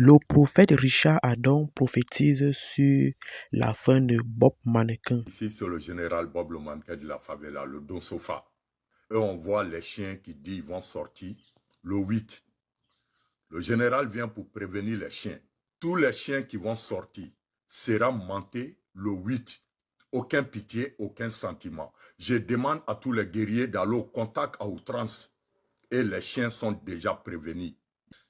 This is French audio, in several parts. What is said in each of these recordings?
Le prophète Richard Adam prophétise sur la fin de Bob Mannequin. Ici, c'est le général Bob le mannequin de la favela, le Don Sofa. Et on voit les chiens qui disent qu'ils vont sortir le 8. Le général vient pour prévenir les chiens. Tous les chiens qui vont sortir seront montés le 8. Aucun pitié, aucun sentiment. Je demande à tous les guerriers d'aller au contact à outrance. Et les chiens sont déjà prévenus.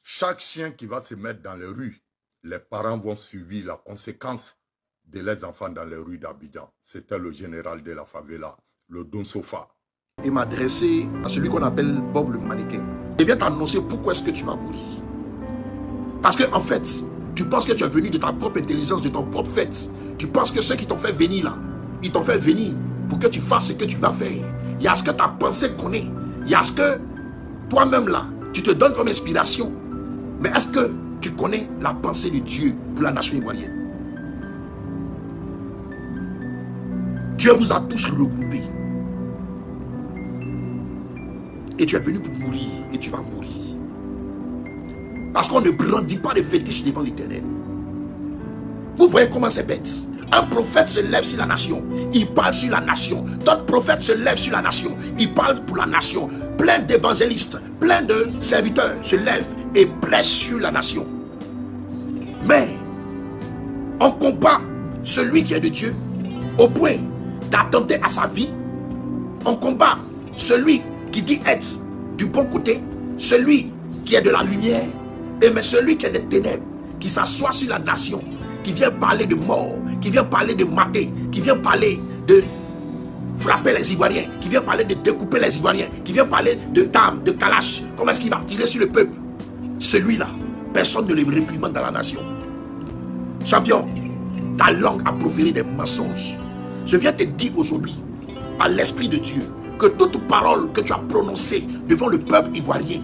Chaque chien qui va se mettre dans les rues, les parents vont subir la conséquence de les enfants dans les rues d'Abidjan. C'était le général de la favela, le Don Sofa. Et m'adresser à celui qu'on appelle Bob le mannequin. Je viens t'annoncer pourquoi est-ce que tu vas mourir. Parce que en fait, tu penses que tu es venu de ta propre intelligence, de ton propre fait. Tu penses que ceux qui t'ont fait venir là, ils t'ont fait venir pour que tu fasses ce que tu vas faire. Il y a ce que ta pensée connaît. Il y a ce que toi-même là, tu te donnes comme inspiration. Mais est-ce que tu connais la pensée de Dieu pour la nation ivoirienne? Dieu vous a tous regroupés. Et tu es venu pour mourir et tu vas mourir. Parce qu'on ne brandit pas de fétiches devant l'Éternel. Vous voyez comment c'est bête. Un prophète se lève sur la nation. Il parle sur la nation. D'autres prophètes se lèvent sur la nation. Il parle pour la nation. Plein d'évangélistes, plein de serviteurs se lèvent et prêchent sur la nation. Mais on combat celui qui est de Dieu au point d'attenter à sa vie. On combat celui qui dit être du bon côté, celui qui est de la lumière, et mais celui qui est des ténèbres, qui s'assoit sur la nation, qui vient parler de mort, qui vient parler de mater, qui vient parler de frapper les Ivoiriens, qui vient parler de découper les Ivoiriens, qui vient parler de dames, de kalash. Comment est-ce qu'il va tirer sur le peuple? Celui-là, personne ne le réprimande dans la nation. Champion, ta langue a proféré des mensonges. Je viens te dire aujourd'hui, par l'Esprit de Dieu, que toute parole que tu as prononcée devant le peuple ivoirien,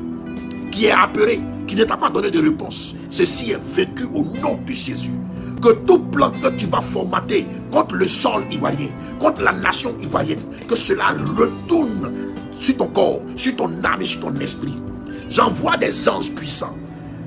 qui est apeuré, qui ne t'a pas donné de réponse, ceci est vécu au nom de Jésus. Que tout plan que tu vas formater contre le sol ivoirien, contre la nation ivoirienne, que cela retourne sur ton corps, sur ton âme et sur ton esprit. J'envoie des anges puissants,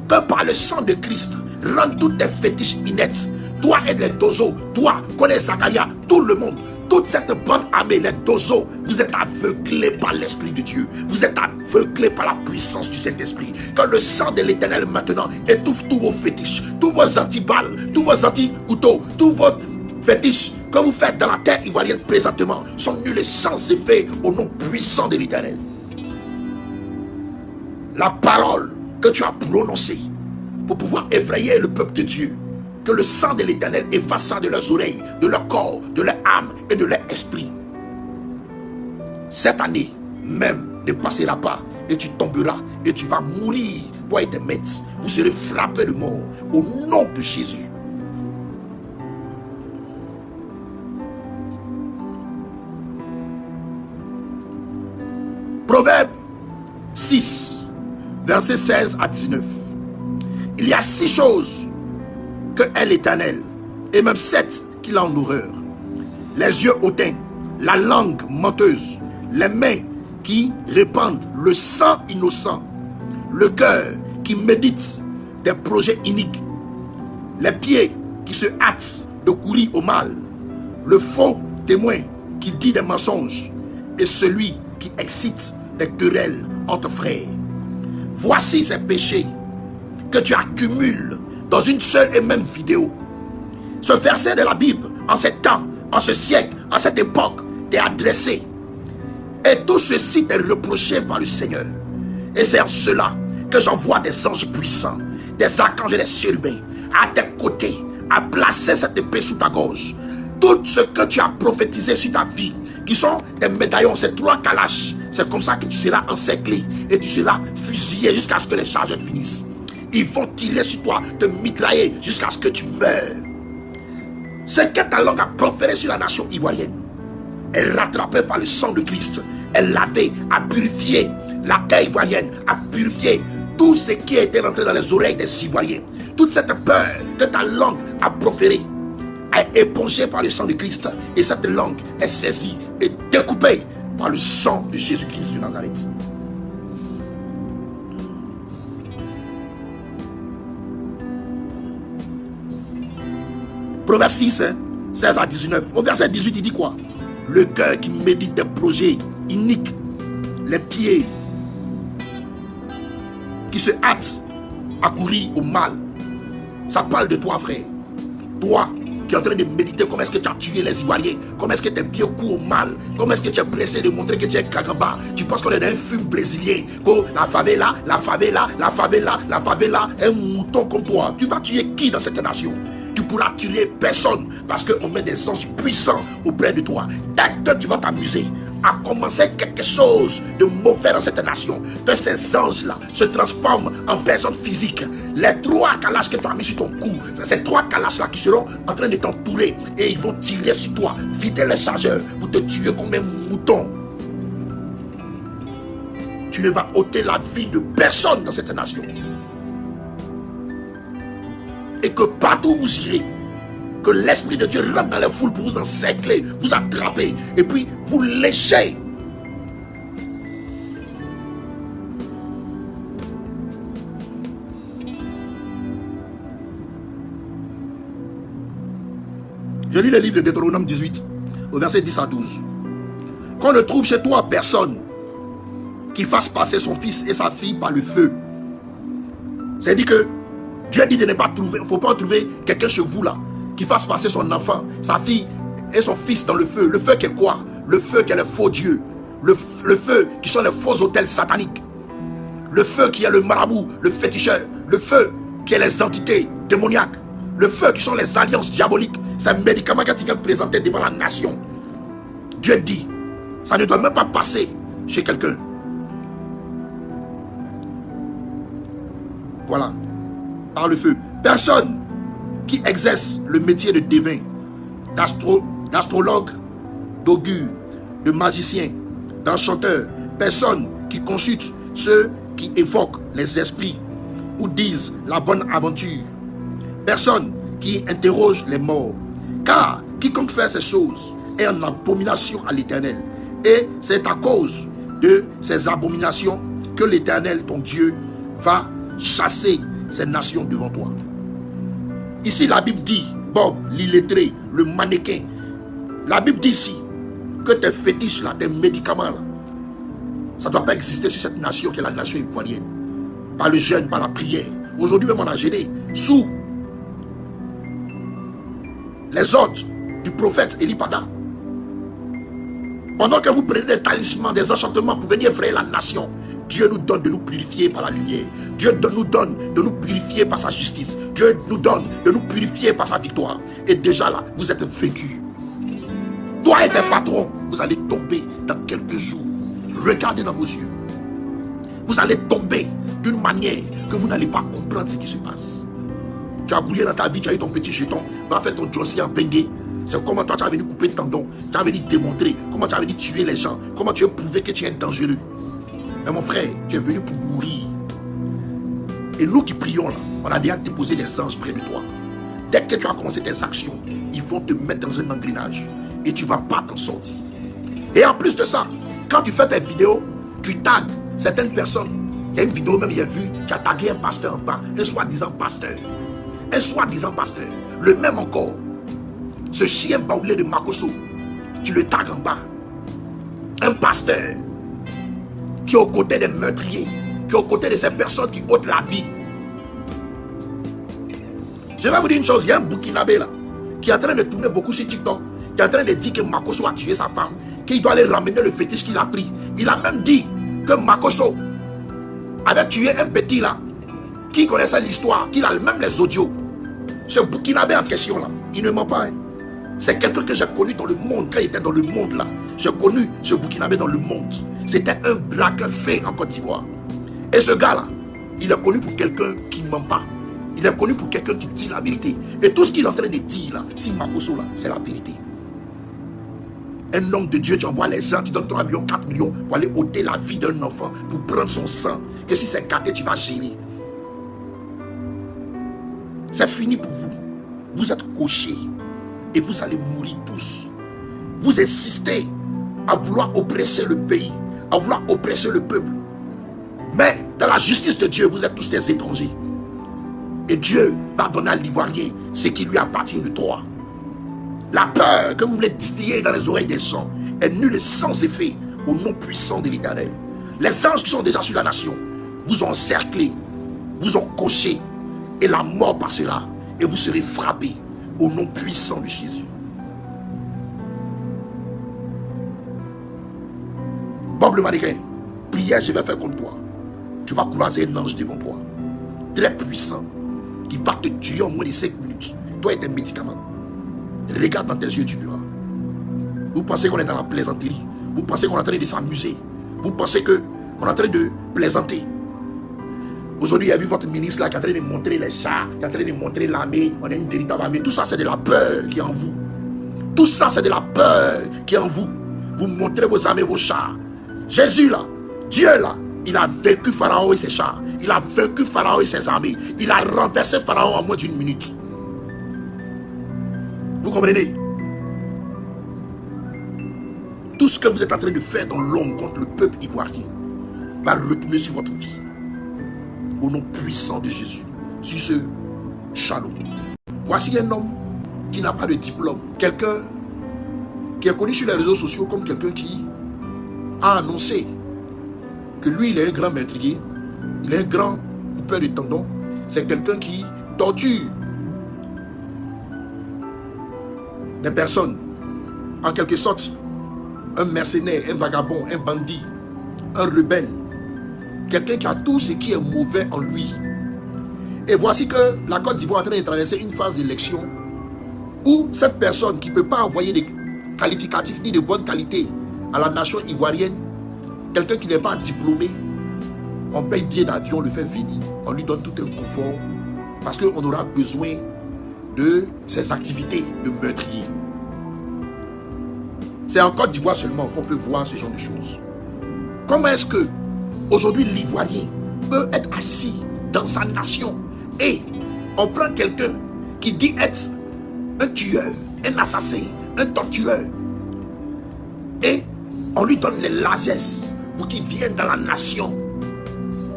que par le sang de Christ, rende toutes tes fétiches ineptes. Toi et les dozos, toi, connais Zakaria, tout le monde, toute cette bande armée, les dozos, vous êtes aveuglés par l'Esprit de Dieu. Vous êtes aveuglés par la puissance du Saint-Esprit. Que le sang de l'Éternel maintenant étouffe tous vos fétiches, tous vos anti-balles, tous vos anti-couteaux, tous vos fétiches que vous faites dans la terre ivoirienne présentement sont nuls et sans effet au nom puissant de l'Éternel. La parole que tu as prononcée pour pouvoir effrayer le peuple de Dieu, que le sang de l'Éternel effaça de leurs oreilles, de leur corps, de leur âme et de leur esprit. Cette année même ne passera pas et tu tomberas et tu vas mourir, toi et tes maîtres. Vous serez frappés de mort au nom de Jésus. Proverbe 6, versets 16 à 19. Il y a 6 choses que est l'Éternel, et même 7 qu'il a en horreur: les yeux hautains, la langue menteuse, les mains qui répandent le sang innocent, le cœur qui médite des projets iniques, les pieds qui se hâtent de courir au mal, le faux témoin qui dit des mensonges, et celui qui excite des querelles entre frères. Voici ces péchés que tu accumules dans une seule et même vidéo. Ce verset de la Bible, en ce temps, en ce siècle, en cette époque, t'est adressé. Et tout ceci t'est reproché par le Seigneur. Et c'est en cela que j'envoie des anges puissants, des archanges et des chérubins à tes côtés, à placer cette épée sous ta gorge. Tout ce que tu as prophétisé sur ta vie, qui sont des médaillons, ces 3 kalash, c'est comme ça que tu seras encerclé et tu seras fusillé jusqu'à ce que les charges finissent. Ils vont tirer sur toi, te mitrailler jusqu'à ce que tu meurs. Ce que ta langue a proféré sur la nation ivoirienne est rattrapé par le sang de Christ, est lavé, a purifié la terre ivoirienne, a purifié tout ce qui a été rentré dans les oreilles des Ivoiriens. Toute cette peur que ta langue a proférée est épongée par le sang de Christ, et cette langue est saisie et découpée par le sang de Jésus-Christ de Nazareth. Proverbe 6, 16 à 19. Au verset 18, il dit quoi? Le cœur qui médite des projets iniques, les pieds qui se hâtent à courir au mal. Ça parle de toi, frère. Toi qui es en train de méditer comment est-ce que tu as tué les Ivoiriens, comment est-ce que tes pieds courent au mal, comment est-ce que tu es pressé de montrer que tu es Kagamba. Tu penses qu'on est dans un film brésilien, que la favela, la favela, la favela, la favela, un mouton comme toi. Tu vas tuer qui dans cette nation? Tu pourras tuer personne parce qu'on met des anges puissants auprès de toi. Dès que tu vas t'amuser à commencer quelque chose de mauvais dans cette nation, que ces anges-là se transforment en personnes physiques. Les 3 calaches que tu as mis sur ton cou, c'est ces 3 calaches-là qui seront en train de t'entourer et ils vont tirer sur toi, vider les chargeurs pour te tuer comme un mouton. Tu ne vas ôter la vie de personne dans cette nation. Et que partout où vous irez, que l'Esprit de Dieu rentre dans les foules pour vous encercler, vous attraper, et puis vous lécher. Je lis le livre de Deutéronome 18, au verset 10 à 12. Qu'on ne trouve chez toi personne qui fasse passer son fils et sa fille par le feu. C'est-à-dire que Dieu dit de ne pas trouver, il ne faut pas trouver quelqu'un chez vous là qui fasse passer son enfant, sa fille et son fils dans le feu. Le feu qui est quoi? Le feu qui est le faux Dieu. Le feu qui sont les faux autels sataniques. Le feu qui est le marabout, le féticheur. Le feu qui est les entités démoniaques. Le feu qui sont les alliances diaboliques. C'est un médicament que tu viens présenter devant la nation. Dieu dit, ça ne doit même pas passer chez quelqu'un. Voilà. Par le feu. Personne qui exerce le métier de devin, d'astrologue, d'augure, de magicien, d'enchanteur, personne qui consulte ceux qui évoquent les esprits ou disent la bonne aventure, personne qui interroge les morts, car quiconque fait ces choses est en abomination à l'Éternel, et c'est à cause de ces abominations que l'Éternel, ton Dieu, va chasser ces nations devant toi. Ici la Bible dit, Bob, l'illettré, le mannequin, la Bible dit ici que tes fétiches là, tes médicaments là, ça ne doit pas exister sur cette nation qui est la nation ivoirienne. Par le jeûne, par la prière. Aujourd'hui même on a gêné sous les ordres du prophète Eli Pada. Pendant que vous prenez des talismans, des enchantements pour venir effrayer la nation, Dieu nous donne de nous purifier par la lumière. Dieu nous donne de nous purifier par sa justice. Dieu nous donne de nous purifier par sa victoire. Et déjà là, vous êtes vaincus. Toi et tes patrons, vous allez tomber dans quelques jours. Regardez dans vos yeux. Vous allez tomber d'une manière que vous n'allez pas comprendre ce qui se passe. Tu as brouillé dans ta vie, tu as eu ton petit jeton, va faire ton dossier en bengue. C'est comment toi tu as venu couper le tendon, tu as venu démontrer, comment tu as venu tuer les gens, comment tu as prouvé que tu es dangereux. Mais mon frère, tu es venu pour mourir. Et nous qui prions là, on a déjà déposé des anges près de toi. Dès que tu as commencé tes actions, ils vont te mettre dans un engrenage et tu ne vas pas t'en sortir. Et en plus de ça, quand tu fais tes vidéos, tu tagues certaines personnes. Il y a une vidéo même, il a vu, tu as tagué un pasteur en bas, un soi-disant pasteur. Un soi-disant pasteur, le même encore. Ce chien baoulé de Makosso, tu le tagues en bas. Un pasteur qui est aux côtés des meurtriers, qui est aux côtés de ces personnes qui ôtent la vie. Je vais vous dire une chose, il y a un Burkinabé là, qui est en train de tourner beaucoup sur TikTok, qui est en train de dire que Makosso a tué sa femme, qu'il doit aller ramener le fétiche qu'il a pris. Il a même dit que Makosso avait tué un petit là, qui connaissait l'histoire, qu'il a même les audios. Ce Burkinabé en question là, il ne ment pas. Hein. C'est quelqu'un que j'ai connu dans le monde, quand il était dans le monde là. J'ai connu ce Burkinabé dans le monde. C'était un braqueur fait en Côte d'Ivoire. Et ce gars là, il est connu pour quelqu'un qui ne ment pas. Il est connu pour quelqu'un qui dit la vérité. Et tout ce qu'il est en train de dire là, si Makosso là, c'est la vérité. Un homme de Dieu, tu envoies les gens, tu donnes 3 millions, 4 millions pour aller ôter la vie d'un enfant, pour prendre son sang. Que si c'est gâté, tu vas gérer. C'est fini pour vous. Vous êtes cochés et vous allez mourir tous. Vous insistez à vouloir oppresser le pays, à vouloir oppresser le peuple. Mais dans la justice de Dieu, vous êtes tous des étrangers. Et Dieu va donner à l'Ivoirien ce qui lui appartient de droit. La peur que vous voulez distiller dans les oreilles des gens est nulle et sans effet au nom puissant de l'Éternel. Les anges qui sont déjà sur la nation vous ont encerclé, vous ont coché, et la mort passera, et vous serez frappés au nom puissant de Jésus. Bob le mannequin, prière, je vais faire contre toi. Tu vas croiser un ange devant toi, très puissant, qui va te tuer en moins de 5 minutes. Toi et tes médicaments. Regarde dans tes yeux, tu verras. Vous pensez qu'on est dans la plaisanterie. Vous pensez qu'on est en train de s'amuser. Vous pensez qu'on est en train de plaisanter. Aujourd'hui, il y a vu votre ministre là qui est en train de montrer les chars, qui est en train de montrer l'armée. On a une véritable armée. Tout ça, c'est de la peur qui est en vous. Tout ça, c'est de la peur qui est en vous. Vous montrez vos armées, vos chars. Jésus là, Dieu là, il a vaincu Pharaon et ses chars. Il a vaincu Pharaon et ses armées. Il a renversé Pharaon en moins d'une minute. Vous comprenez? Tout ce que vous êtes en train de faire dans l'ombre contre le peuple ivoirien va retomber sur votre vie. Au nom puissant de Jésus. Sur ce shalom. Voici un homme qui n'a pas de diplôme. Quelqu'un qui est connu sur les réseaux sociaux comme quelqu'un qui a annoncé que lui, il est un grand meurtrier. Il est un grand coupeur de tendons. C'est quelqu'un qui torture des personnes, en quelque sorte, un mercenaire, un vagabond, un bandit, un rebelle, quelqu'un qui a tout ce qui est mauvais en lui. Et voici que la Côte d'Ivoire est en train de traverser une phase d'élection où cette personne qui ne peut pas envoyer des qualificatifs ni de bonne qualité à la nation ivoirienne, quelqu'un qui n'est pas diplômé, on paye billet d'avion, on le fait venir, on lui donne tout un confort parce qu'on aura besoin de ses activités de meurtrier. C'est en Côte d'Ivoire seulement qu'on peut voir ce genre de choses. Comment est-ce que aujourd'hui l'Ivoirien peut être assis dans sa nation et on prend quelqu'un qui dit être un tueur, un assassin, un tortureur et on lui donne les largesses pour qu'il vienne dans la nation,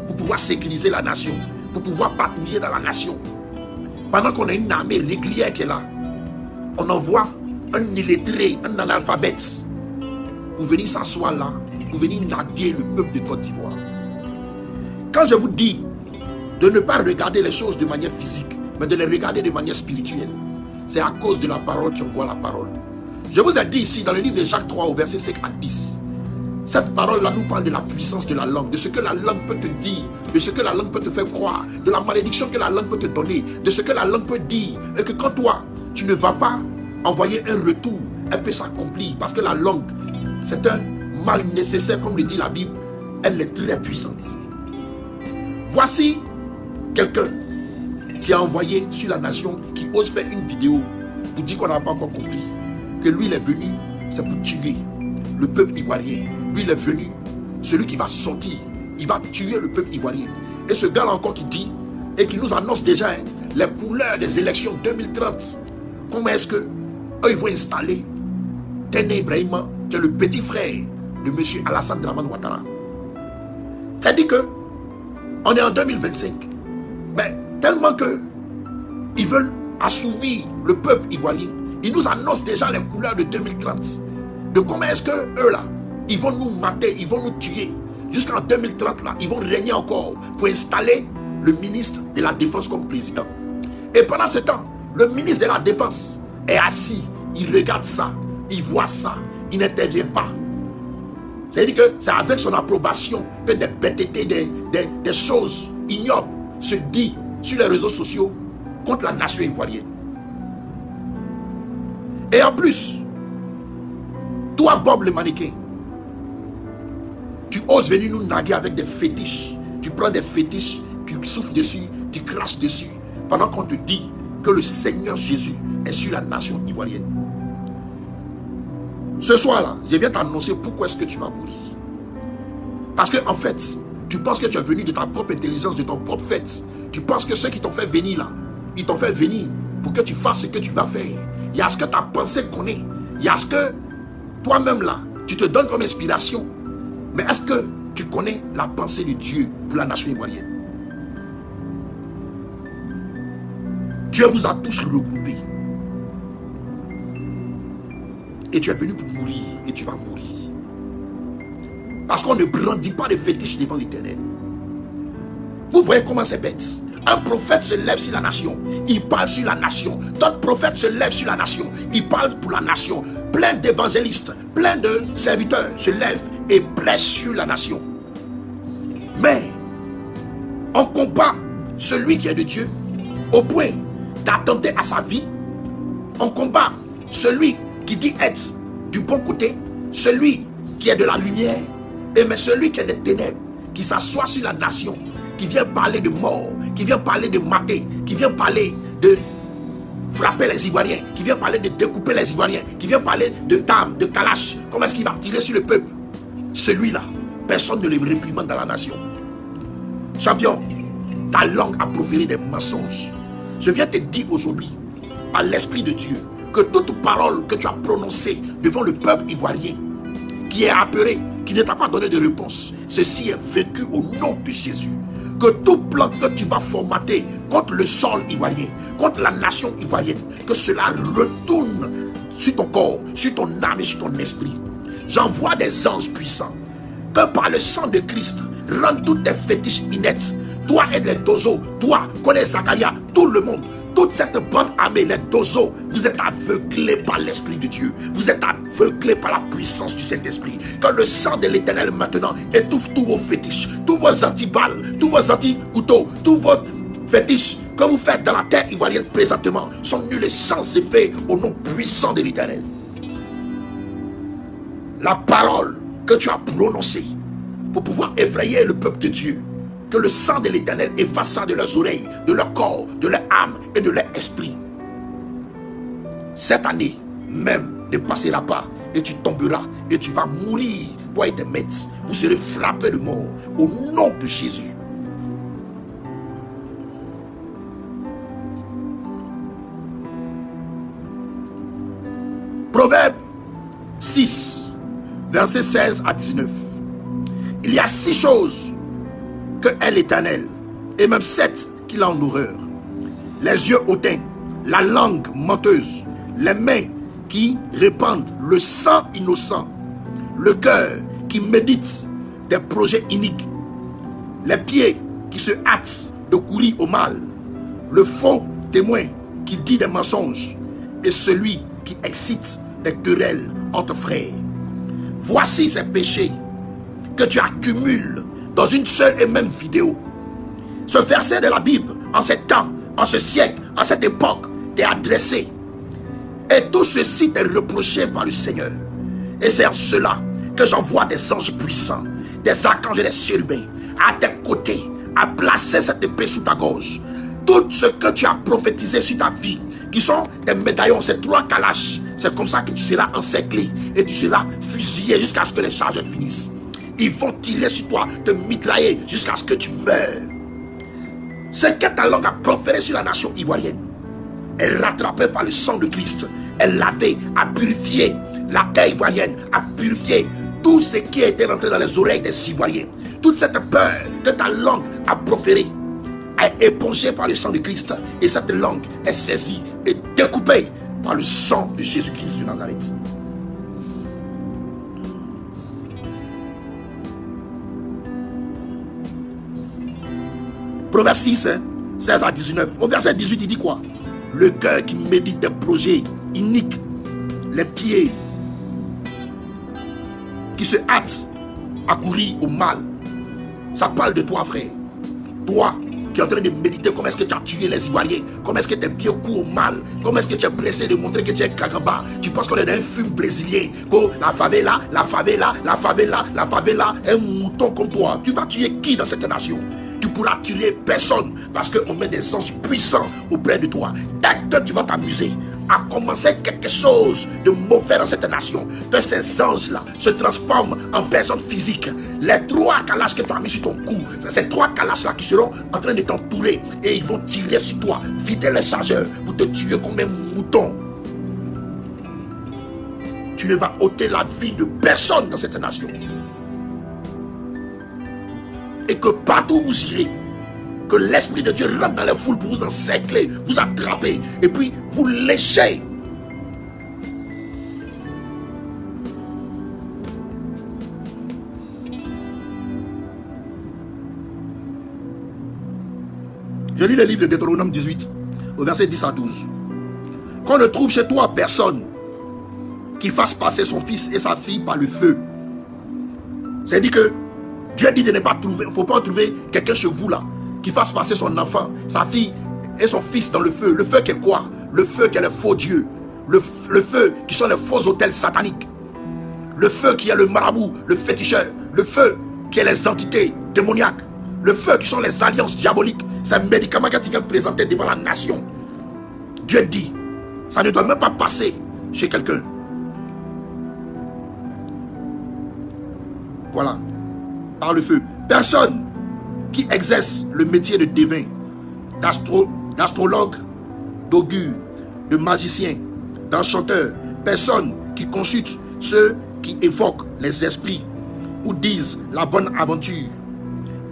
pour pouvoir sécuriser la nation, pour pouvoir patrouiller dans la nation. Pendant qu'on a une armée régulière qui est là, on envoie un illettré, un analphabète, pour venir s'asseoir là, pour venir narguer le peuple de Côte d'Ivoire. Quand je vous dis de ne pas regarder les choses de manière physique, mais de les regarder de manière spirituelle, c'est à cause de la parole qui envoie la parole. Je vous ai dit ici dans le livre de Jacques 3 au verset 5 à 10, cette parole-là nous parle de la puissance de la langue, de ce que la langue peut te dire, de ce que la langue peut te faire croire, de la malédiction que la langue peut te donner, de ce que la langue peut dire, et que quand toi, tu ne vas pas envoyer un retour, elle peut s'accomplir, parce que la langue, c'est un mal nécessaire, comme le dit la Bible, elle est très puissante. Voici quelqu'un qui a envoyé sur la nation, qui ose faire une vidéo pour dire qu'on n'a pas encore compris, que lui, il est venu, c'est pour tuer le peuple ivoirien. Lui, il est venu, celui qui va sortir, il va tuer le peuple ivoirien. Et ce gars-là encore qui dit, et qui nous annonce déjà les couleurs des élections 2030. Comment est-ce que eux, ils vont installer Téné Ibrahima, qui est le petit frère de M. Alassane Dramane Ouattara. C'est-à-dire que on est en 2025. Mais tellement que ils veulent assouvir le peuple ivoirien, ils nous annoncent déjà les couleurs de 2030. De comment est-ce que eux là, ils vont nous mater, ils vont nous tuer. Jusqu'en 2030 là, ils vont régner encore pour installer le ministre de la Défense comme président. Et pendant ce temps, le ministre de la Défense est assis, il regarde ça, il voit ça, il n'intervient pas. C'est-à-dire que c'est avec son approbation que des bêtetés, des choses ignobles se disent sur les réseaux sociaux contre la nation ivoirienne. Et en plus, toi Bob le mannequin, tu oses venir nous naguer avec des fétiches. Tu prends des fétiches, tu souffles dessus, tu craches dessus, pendant qu'on te dit que le Seigneur Jésus est sur la nation ivoirienne. Ce soir-là, je viens t'annoncer pourquoi est-ce que tu vas mourir. Parce que en fait, tu penses que tu es venu de ta propre intelligence, de ton propre fait. Tu penses que ceux qui t'ont fait venir là, ils t'ont fait venir pour que tu fasses ce que tu vas faire. Il y a ce que ta pensée connaît. Il y a ce que toi-même là, tu te donnes comme inspiration. Mais est-ce que tu connais la pensée de Dieu pour la nation ivoirienne? Dieu vous a tous regroupés. et tu es venu pour mourir et tu vas mourir. Parce qu'on ne brandit pas de fétiche devant l'Éternel. Vous voyez comment c'est bête. Un prophète se lève sur la nation, il parle sur la nation. D'autres prophètes se lèvent sur la nation, il parle pour la nation. Plein d'évangélistes, plein de serviteurs se lèvent et prêchent sur la nation. Mais on combat celui qui est de Dieu au point d'attenter à sa vie. On combat celui qui dit être du bon côté, celui qui est de la lumière, et mais celui qui est des ténèbres, qui s'assoit sur la nation, qui vient parler de mort, qui vient parler de mater, qui vient parler de frapper les Ivoiriens, qui vient parler de découper les Ivoiriens, qui vient parler de dames, de kalash. Comment est-ce qu'il va tirer sur le peuple? Celui-là, personne ne le réprimande dans la nation. Champion, ta langue a proféré des mensonges. Je viens te dire aujourd'hui, par l'Esprit de Dieu, que toute parole que tu as prononcée devant le peuple ivoirien, qui est apeuré, qui ne t'a pas donné de réponse, ceci est vécu au nom de Jésus. Que tout plan que tu vas formater contre le sol ivoirien, contre la nation ivoirienne, que cela retourne sur ton corps, sur ton âme et sur ton esprit. J'envoie des anges puissants, que par le sang de Christ, rende toutes tes fétiches ineptes. Toi et les dozos, toi, connais Zacharia, tout le monde, toute cette bande armée, les dozos, vous êtes aveuglés par l'Esprit de Dieu. Vous êtes aveuglés par la puissance du Saint-Esprit. Que le sang de l'Éternel maintenant étouffe tous vos fétiches, tous vos antiballes, tous vos anti-couteaux, tous vos fétiches que vous faites dans la terre ivoirienne présentement sont nuls et sans effet au nom puissant de l'Éternel. La parole que tu as prononcée pour pouvoir effrayer le peuple de Dieu, que le sang de l'Éternel effaça de leurs oreilles, de leur corps, de leur âme et de leur esprit. Cette année même ne passera pas et tu tomberas et tu vas mourir, toi et tes maîtres. Vous serez frappés de mort au nom de Jésus. Proverbe 6, versets 16 à 19. Il y a 6 choses que est l'Éternel, et même 7 qu'il a en horreur: les yeux hautains, la langue menteuse, les mains qui répandent le sang innocent, le cœur qui médite des projets iniques, les pieds qui se hâtent de courir au mal, le faux témoin qui dit des mensonges, et celui qui excite des querelles entre frères. Voici ces péchés que tu accumules dans une seule et même vidéo. Ce verset de la Bible, en ce temps, en ce siècle, en cette époque, t'est adressé. Et tout ceci t'est reproché par le Seigneur. Et c'est en cela que j'envoie des anges puissants, des archanges et des chérubins à tes côtés, à placer cette épée sous ta gorge. Tout ce que tu as prophétisé sur ta vie, qui sont des médaillons, ces 3 kalash, c'est comme ça que tu seras encerclé et tu seras fusillé jusqu'à ce que les charges finissent. Ils vont tirer sur toi, te mitrailler jusqu'à ce que tu meurs. Ce que ta langue a proféré sur la nation ivoirienne est rattrapé par le sang de Christ. Est lavé, a purifié la terre ivoirienne, a purifié tout ce qui a été rentré dans les oreilles des Ivoiriens. Toute cette peur que ta langue a proférée est épongée par le sang de Christ. Et cette langue est saisie et découpée par le sang de Jésus-Christ de Nazareth. Proverbe 6, 16 à 19. Au verset 18, il dit quoi? Le cœur qui médite des projets iniques, les pieds qui se hâtent à courir au mal. Ça parle de toi, frère. Toi qui es en train de méditer comment est-ce que tu as tué les Ivoiriens, comment est-ce que tes pieds courent au mal, comment est-ce que tu es pressé de montrer que tu es Kagamba. Tu penses qu'on est dans un film brésilien, que la favela, la favela, la favela, la favela, un mouton comme toi. Tu vas tuer qui dans cette nation? Tu pourras tuer personne parce qu'on met des anges puissants auprès de toi. Dès que tu vas t'amuser à commencer quelque chose de mauvais dans cette nation, que ces anges-là se transforment en personnes physiques. Les 3 kalash que tu as mis sur ton cou, c'est ces 3 kalash-là qui seront en train de t'entourer et ils vont tirer sur toi, vider les chargeurs pour te tuer comme un mouton. Tu ne vas ôter la vie de personne dans cette nation. Et que partout où vous irez, que l'Esprit de Dieu rentre dans les foules pour vous encercler, vous attraper et puis vous lécher. Je lis le livre de Deutéronome 18, au verset 10 à 12. Qu'on ne trouve chez toi personne qui fasse passer son fils et sa fille par le feu. C'est-à-dire que Dieu dit de ne pas trouver, il ne faut pas trouver quelqu'un chez vous là, qui fasse passer son enfant, sa fille et son fils dans le feu. Le feu qui est quoi? Le feu qui est le faux Dieu. Le feu qui sont les faux autels sataniques. Le feu qui est le marabout, le féticheur. Le feu qui est les entités démoniaques. Le feu qui sont les alliances diaboliques. C'est un médicament qui vient présenter devant la nation. Dieu dit, ça ne doit même pas passer chez quelqu'un. Voilà. Par le feu. Personne qui exerce le métier de devin, d'astrologue, d'augure, de magicien, d'enchanteur, personne qui consulte ceux qui évoquent les esprits ou disent la bonne aventure,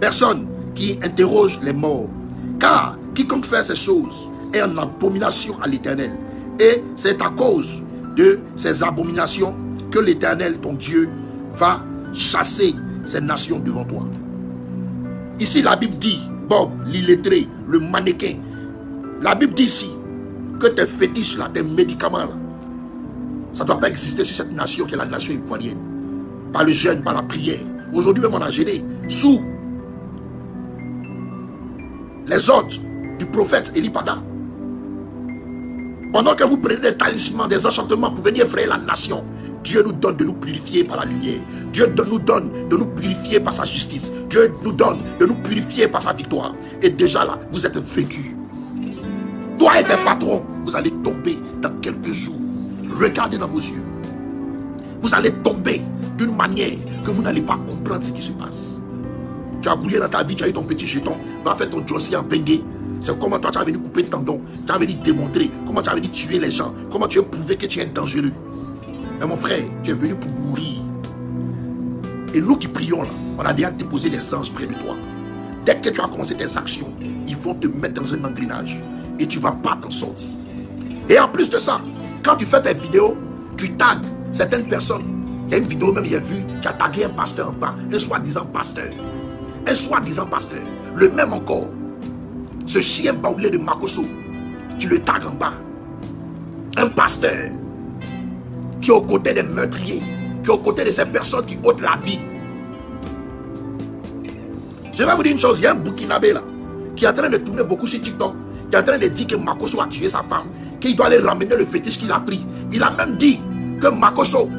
personne qui interroge les morts, car quiconque fait ces choses est en abomination à l'Éternel, et c'est à cause de ces abominations que l'Éternel, ton Dieu, va chasser ces nations devant toi. Ici la Bible dit, Bob, l'illettré, le mannequin, la Bible dit ici que tes fétiches là, tes médicaments là, ça ne doit pas exister sur cette nation qui est la nation ivoirienne. Par le jeûne, par la prière. Aujourd'hui même on a gêné sous les ordres du prophète Elipada. Pendant que vous prenez des talismans, des enchantements pour venir effrayer la nation, Dieu nous donne de nous purifier par la lumière. Dieu nous donne de nous purifier par sa justice. Dieu nous donne de nous purifier par sa victoire. Et déjà là, vous êtes vaincus. Toi et tes patrons, vous allez tomber dans quelques jours. Regardez dans vos yeux. Vous allez tomber d'une manière que vous n'allez pas comprendre ce qui se passe. Tu as brûlé dans ta vie, tu as eu ton petit jeton, va faire ton dossier en bengue. C'est comment toi tu as venu couper le tendon, tu as venu démontrer, comment tu as venu tuer les gens, comment tu as prouvé que tu es dangereux. Mais mon frère, tu es venu pour mourir. Et nous qui prions là, on a déjà déposé des anges près de toi. Dès que tu as commencé tes actions, ils vont te mettre dans un engrenage et tu ne vas pas t'en sortir. Et en plus de ça, quand tu fais tes vidéos, tu tags certaines personnes. Il y a une vidéo même, j'ai vu, tu as tagué un pasteur en bas, un soi-disant pasteur. Un soi-disant pasteur, le même encore. Ce chien baoulé de Makosso, tu le tags en bas. Un pasteur qui est aux côtés des meurtriers, qui est aux côtés de ces personnes qui ôtent la vie. Je vais vous dire une chose, il y a un Burkinabé là, qui est en train de tourner beaucoup sur TikTok, qui est en train de dire que Makosso a tué sa femme, qu'il doit aller ramener le fétiche qu'il a pris. Il a même dit que Makosso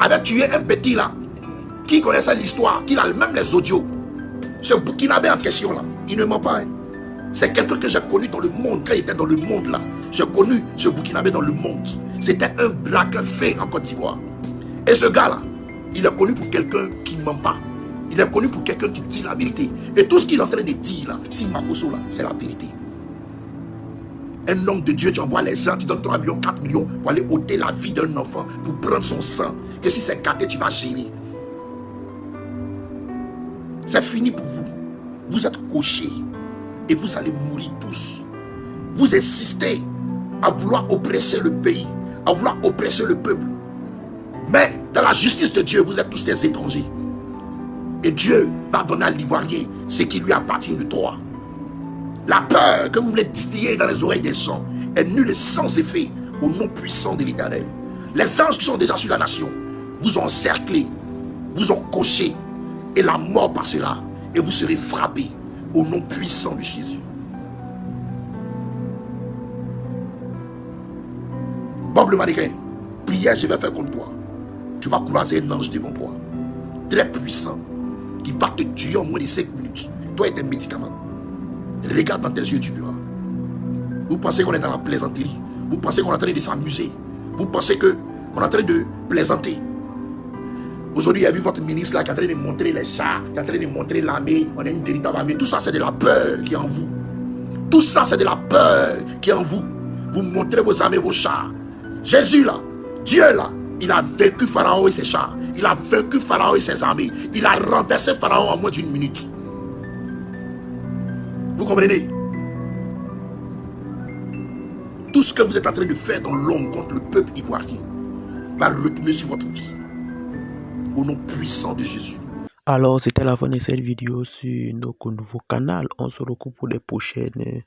avait tué un petit là, qui connaissait l'histoire, qu'il a même les audios. Ce Burkinabé en question là, il ne ment pas. Hein. C'est quelqu'un que j'ai connu dans le monde, quand il était dans le monde là. J'ai connu ce Burkinabé dans le monde. C'était un braqueur fait en Côte d'Ivoire. Et ce gars là, il est connu pour quelqu'un qui ne ment pas. Il est connu pour quelqu'un qui dit la vérité. Et tout ce qu'il est en train de dire là, si Makosso là, c'est la vérité. Un homme de Dieu, tu envoies les gens, tu donnes 3 millions, 4 millions pour aller ôter la vie d'un enfant, pour prendre son sang. Que si c'est gâté, tu vas gérer. C'est fini pour vous. Vous êtes cochés et vous allez mourir tous. Vous insistez à vouloir oppresser le pays, à vouloir oppresser le peuple. Mais dans la justice de Dieu, vous êtes tous des étrangers. Et Dieu va donner à l'Ivoirien ce qui lui appartient de droit. La peur que vous voulez distiller dans les oreilles des gens est nulle et sans effet au nom puissant de l'Éternel. Les anges qui sont déjà sur la nation vous ont encerclé, vous ont coché, et la mort passera et vous serez frappés au nom puissant de Jésus. Bob le mannequin, prière, je vais faire contre toi. Tu vas croiser un ange devant toi, très puissant, qui va te tuer en moins de 5 minutes. Toi et tes médicaments. Regarde dans tes yeux, tu verras. Vous pensez qu'on est dans la plaisanterie. Vous pensez qu'on est en train de s'amuser. Vous pensez qu'on est en train de plaisanter. Aujourd'hui, il y a vu votre ministre là qui est en train de montrer les chars, qui est en train de montrer l'armée. On a une véritable armée. Tout ça, c'est de la peur qui est en vous. Tout ça, c'est de la peur qui est en vous. Vous montrez vos armées, vos chars. Jésus là, Dieu là, il a vaincu Pharaon et ses chars. Il a vaincu Pharaon et ses armées. Il a renversé Pharaon en moins d'1 minute. Vous comprenez? Tout ce que vous êtes en train de faire dans l'ombre contre le peuple ivoirien va retourner sur votre vie. Au nom puissant de Jésus. Alors, c'était la fin de cette vidéo sur notre nouveau canal. On se retrouve pour les prochaines